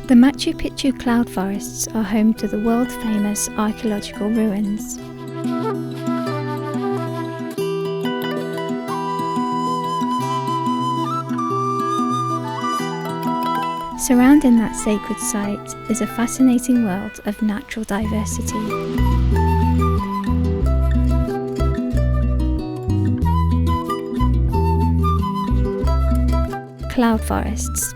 The Machu Picchu cloud forests are home to the world-famous archaeological ruins. Surrounding that sacred site is a fascinating world of natural diversity. Cloud forests.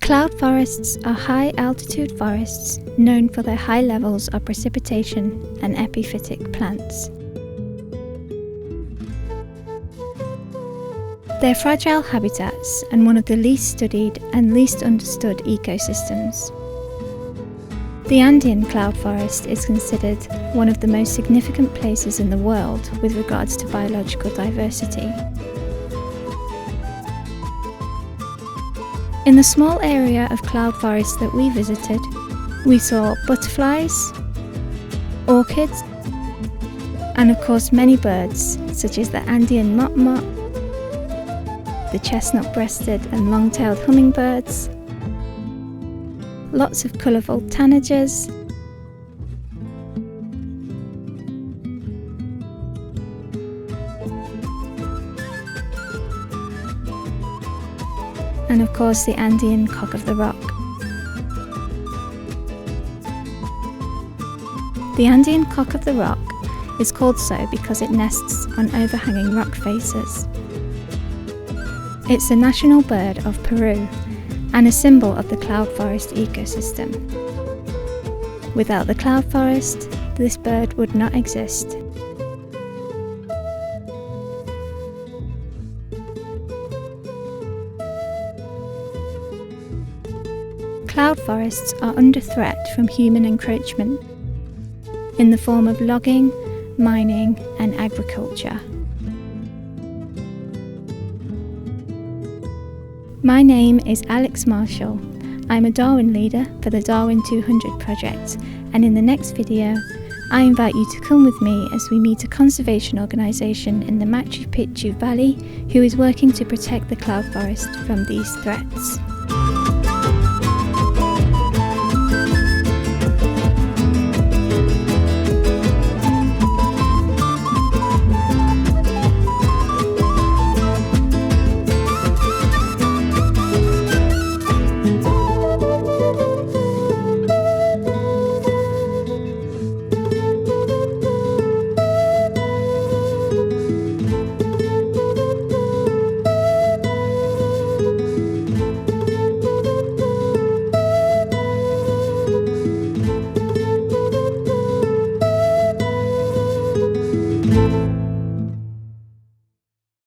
Cloud forests are high-altitude forests known for their high levels of precipitation and epiphytic plants. They're fragile habitats and one of the least studied and least understood ecosystems. The Andean cloud forest is considered one of the most significant places in the world with regards to biological diversity. In the small area of cloud forest that we visited, we saw butterflies, orchids, and of course many birds such as the Andean motmot, the chestnut-breasted and long-tailed hummingbirds, lots of colourful tanagers, and of course the Andean cock of the rock. The Andean cock of the rock is called so because it nests on overhanging rock faces. It's the national bird of Peru and a symbol of the cloud forest ecosystem. Without the cloud forest, this bird would not exist. Cloud forests are under threat from human encroachment in the form of logging, mining, and agriculture. My name is Alex Marshall. I'm a Darwin leader for the Darwin 200 project, and in the next video, I invite you to come with me as we meet a conservation organisation in the Machu Picchu Valley who is working to protect the cloud forest from these threats.